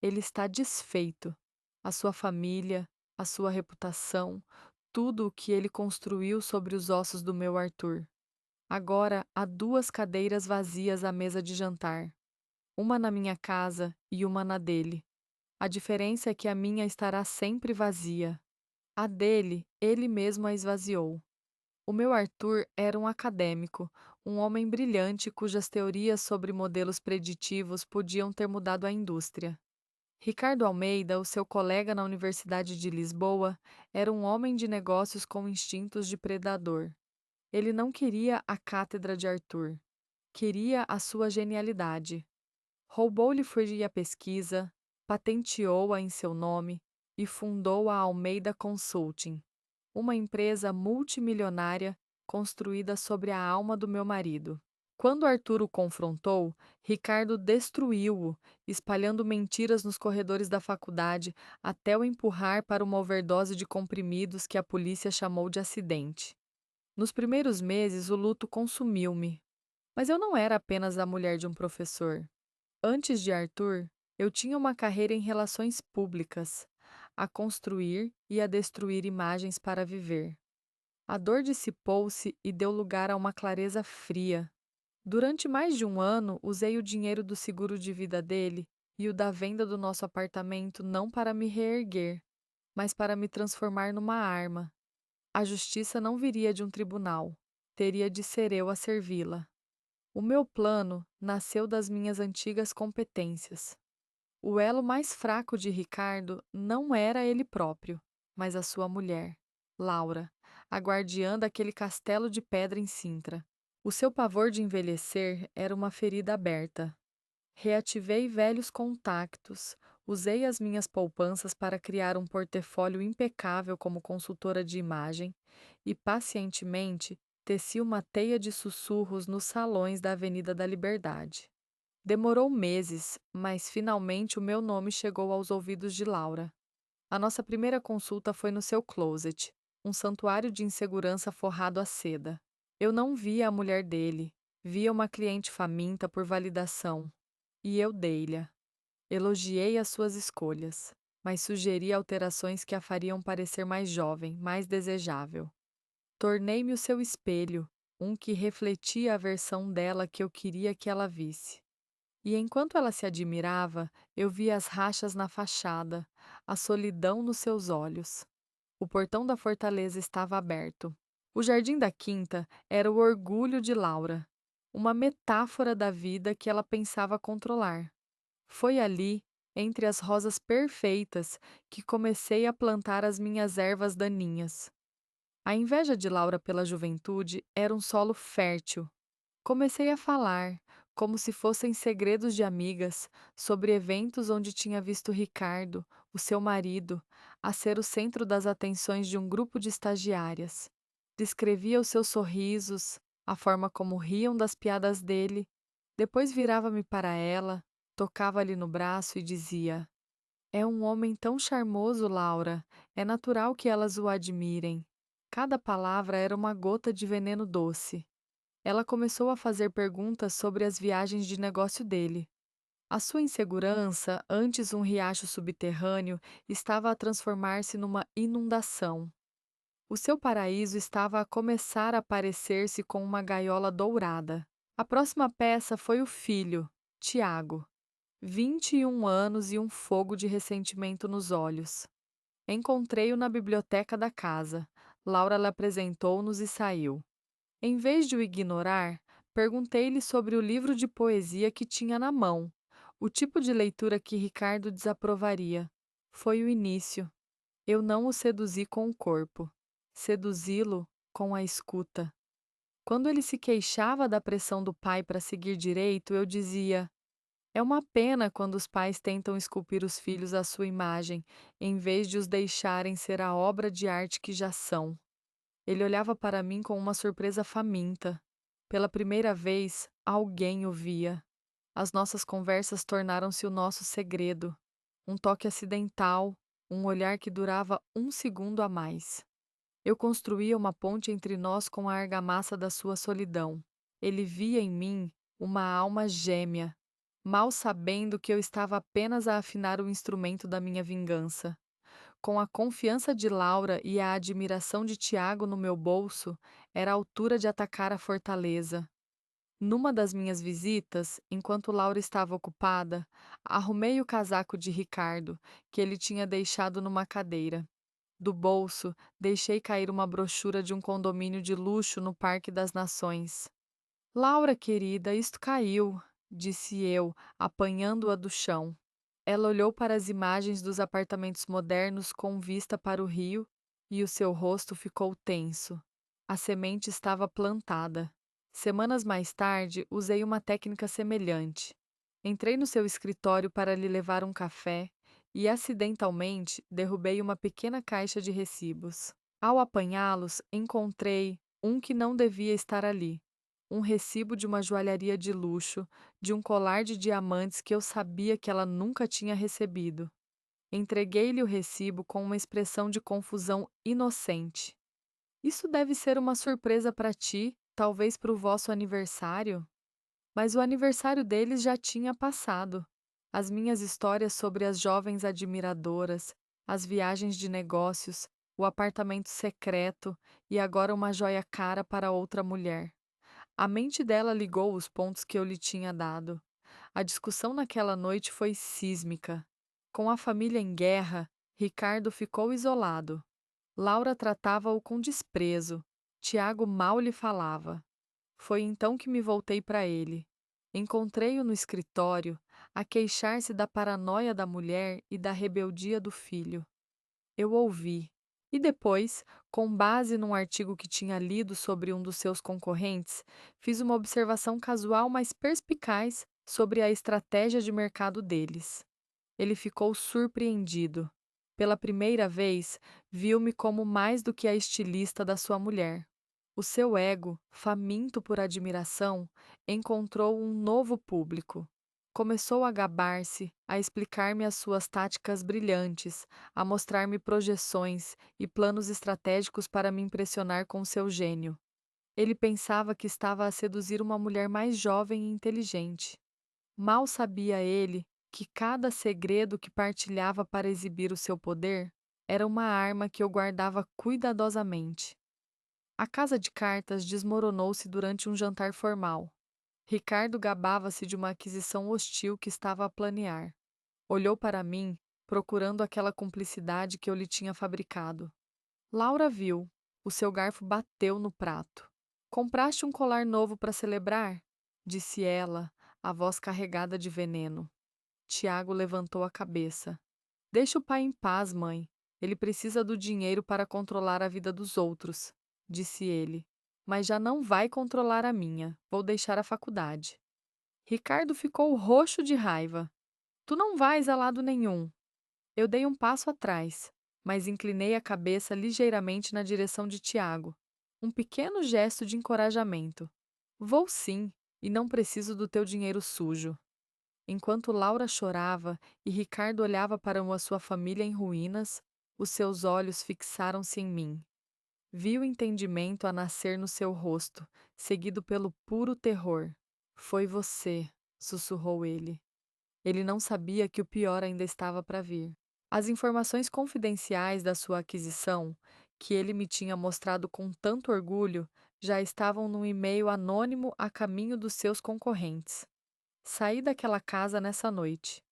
Ele está desfeito. A sua família, a sua reputação, tudo o que ele construiu sobre os ossos do meu Arthur. Agora há duas cadeiras vazias à mesa de jantar, uma na minha casa e uma na dele. A diferença é que a minha estará sempre vazia. A dele, ele mesmo a esvaziou. O meu Arthur era um acadêmico, um homem brilhante cujas teorias sobre modelos preditivos podiam ter mudado a indústria. Ricardo Almeida, o seu colega na Universidade de Lisboa, era um homem de negócios com instintos de predador. Ele não queria a cátedra de Arthur, queria a sua genialidade. Roubou-lhe a pesquisa, patenteou-a em seu nome e fundou a Almeida Consulting, uma empresa multimilionária construída sobre a alma do meu marido. Quando Arthur o confrontou, Ricardo destruiu-o, espalhando mentiras nos corredores da faculdade até o empurrar para uma overdose de comprimidos que a polícia chamou de acidente. Nos primeiros meses, o luto consumiu-me, mas eu não era apenas a mulher de um professor. Antes de Arthur, eu tinha uma carreira em relações públicas, a construir e a destruir imagens para viver. A dor dissipou-se e deu lugar a uma clareza fria. Durante mais de um ano, usei o dinheiro do seguro de vida dele e o da venda do nosso apartamento não para me reerguer, mas para me transformar numa arma. A justiça não viria de um tribunal, teria de ser eu a servi-la. O meu plano nasceu das minhas antigas competências. O elo mais fraco de Ricardo não era ele próprio, mas a sua mulher, Laura, a guardiã daquele castelo de pedra em Sintra. O seu pavor de envelhecer era uma ferida aberta. Reativei velhos contactos, usei as minhas poupanças para criar um portfólio impecável como consultora de imagem e, pacientemente, teci uma teia de sussurros nos salões da Avenida da Liberdade. Demorou meses, mas finalmente o meu nome chegou aos ouvidos de Laura. A nossa primeira consulta foi no seu closet, um santuário de insegurança forrado a seda. Eu não via a mulher dele, via uma cliente faminta por validação. E eu dei-lhe. Elogiei as suas escolhas, mas sugeri alterações que a fariam parecer mais jovem, mais desejável. Tornei-me o seu espelho, um que refletia a versão dela que eu queria que ela visse. E enquanto ela se admirava, eu via as rachas na fachada, a solidão nos seus olhos. O portão da fortaleza estava aberto. O jardim da quinta era o orgulho de Laura, uma metáfora da vida que ela pensava controlar. Foi ali, entre as rosas perfeitas, que comecei a plantar as minhas ervas daninhas. A inveja de Laura pela juventude era um solo fértil. Comecei a falar, como se fossem segredos de amigas, sobre eventos onde tinha visto Ricardo, o seu marido, a ser o centro das atenções de um grupo de estagiárias. Descrevia os seus sorrisos, a forma como riam das piadas dele, depois virava-me para ela, tocava-lhe no braço e dizia: É um homem tão charmoso, Laura, é natural que elas o admirem. Cada palavra era uma gota de veneno doce. Ela começou a fazer perguntas sobre as viagens de negócio dele. A sua insegurança, antes um riacho subterrâneo, estava a transformar-se numa inundação. O seu paraíso estava a começar a parecer-se com uma gaiola dourada. A próxima peça foi o filho, Tiago. 21 anos e um fogo de ressentimento nos olhos. Encontrei-o na biblioteca da casa. Laura lhe apresentou-nos e saiu. Em vez de o ignorar, perguntei-lhe sobre o livro de poesia que tinha na mão, o tipo de leitura que Ricardo desaprovaria. Foi o início. Eu não o seduzi com o corpo. Seduzi-lo com a escuta. Quando ele se queixava da pressão do pai para seguir direito, eu dizia: É uma pena quando os pais tentam esculpir os filhos à sua imagem, em vez de os deixarem ser a obra de arte que já são. Ele olhava para mim com uma surpresa faminta. Pela primeira vez, alguém o via. As nossas conversas tornaram-se o nosso segredo. Um toque acidental, um olhar que durava um segundo a mais. Eu construía uma ponte entre nós com a argamassa da sua solidão. Ele via em mim uma alma gêmea. mal sabendo que eu estava apenas a afinar o instrumento da minha vingança. Com a confiança de Laura e a admiração de Tiago no meu bolso, era a altura de atacar a fortaleza. Numa das minhas visitas, enquanto Laura estava ocupada, arrumei o casaco de Ricardo, que ele tinha deixado numa cadeira. Do bolso, deixei cair uma brochura de um condomínio de luxo no Parque das Nações. Laura, querida, isto caiu, disse eu, apanhando-a do chão. Ela olhou para as imagens dos apartamentos modernos com vista para o rio e o seu rosto ficou tenso. A semente estava plantada. Semanas mais tarde, usei uma técnica semelhante. Entrei no seu escritório para lhe levar um café e, acidentalmente, derrubei uma pequena caixa de recibos. Ao apanhá-los, encontrei um que não devia estar ali. Um recibo de uma joalharia de luxo, de um colar de diamantes que eu sabia que ela nunca tinha recebido. Entreguei-lhe o recibo com uma expressão de confusão inocente. Isso deve ser uma surpresa para ti, talvez para o vosso aniversário? Mas o aniversário deles já tinha passado. As minhas histórias sobre as jovens admiradoras, as viagens de negócios, o apartamento secreto e agora uma joia cara para outra mulher. A mente dela ligou os pontos que eu lhe tinha dado. A discussão naquela noite foi sísmica. Com a família em guerra, Ricardo ficou isolado. Laura tratava-o com desprezo. Tiago mal lhe falava. Foi então que me voltei para ele. Encontrei-o no escritório, a queixar-se da paranoia da mulher e da rebeldia do filho. Eu ouvi. E depois, com base num artigo que tinha lido sobre um dos seus concorrentes, fiz uma observação casual, mas perspicaz sobre a estratégia de mercado deles. Ele ficou surpreendido. Pela primeira vez, viu-me como mais do que a estilista da sua mulher. O seu ego, faminto por admiração, encontrou um novo público. Começou a gabar-se, a explicar-me as suas táticas brilhantes, a mostrar-me projeções e planos estratégicos para me impressionar com seu gênio. Ele pensava que estava a seduzir uma mulher mais jovem e inteligente. Mal sabia ele que cada segredo que partilhava para exibir o seu poder era uma arma que eu guardava cuidadosamente. A casa de cartas desmoronou-se durante um jantar formal. Ricardo gabava-se de uma aquisição hostil que estava a planear. Olhou para mim, procurando aquela cumplicidade que eu lhe tinha fabricado. Laura viu. O seu garfo bateu no prato. Compraste um colar novo para celebrar? Disse ela, a voz carregada de veneno. Tiago levantou a cabeça. Deixa o pai em paz, mãe. Ele precisa do dinheiro para controlar a vida dos outros, disse ele. Mas já não vai controlar a minha. Vou deixar a faculdade. Ricardo ficou roxo de raiva. Tu não vais a lado nenhum. Eu dei um passo atrás, mas inclinei a cabeça ligeiramente na direção de Tiago. Um pequeno gesto de encorajamento. Vou sim, e não preciso do teu dinheiro sujo. Enquanto Laura chorava e Ricardo olhava para a sua família em ruínas, os seus olhos fixaram-se em mim. Vi o entendimento a nascer no seu rosto, seguido pelo puro terror. Foi você, sussurrou ele. Ele não sabia que o pior ainda estava para vir. As informações confidenciais da sua aquisição, que ele me tinha mostrado com tanto orgulho, já estavam num e-mail anônimo a caminho dos seus concorrentes. Saí daquela casa nessa noite.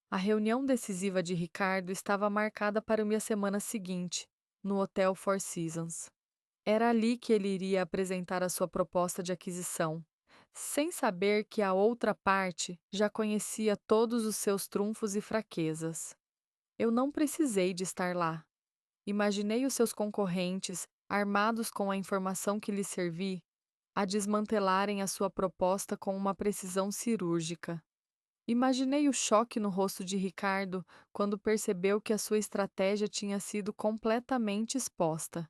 A reunião decisiva de Ricardo estava marcada para a semana seguinte, no Hotel Four Seasons. Era ali que ele iria apresentar a sua proposta de aquisição, sem saber que a outra parte já conhecia todos os seus trunfos e fraquezas. Eu não precisei de estar lá. Imaginei os seus concorrentes, armados com a informação que lhes servi, a desmantelarem a sua proposta com uma precisão cirúrgica. Imaginei o choque no rosto de Ricardo quando percebeu que a sua estratégia tinha sido completamente exposta.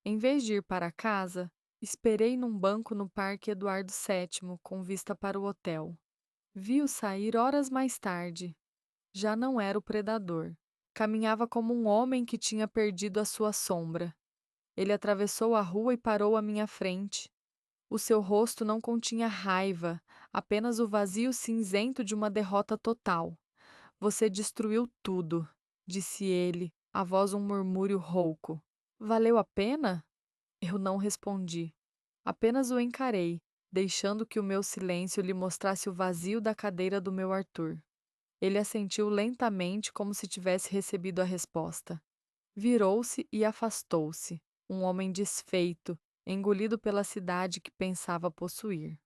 Em vez de ir para casa, esperei num banco no Parque Eduardo VII, com vista para o hotel. Vi-o sair horas mais tarde. Já não era o predador. Caminhava como um homem que tinha perdido a sua sombra. Ele atravessou a rua e parou à minha frente. O seu rosto não continha raiva, apenas o vazio cinzento de uma derrota total. Você destruiu tudo, disse ele, a voz um murmúrio rouco. Valeu a pena? Eu não respondi. Apenas o encarei, deixando que o meu silêncio lhe mostrasse o vazio da cadeira do meu Arthur. Ele assentiu lentamente, como se tivesse recebido a resposta. Virou-se e afastou-se, um homem desfeito, engolido pela cidade que pensava possuir.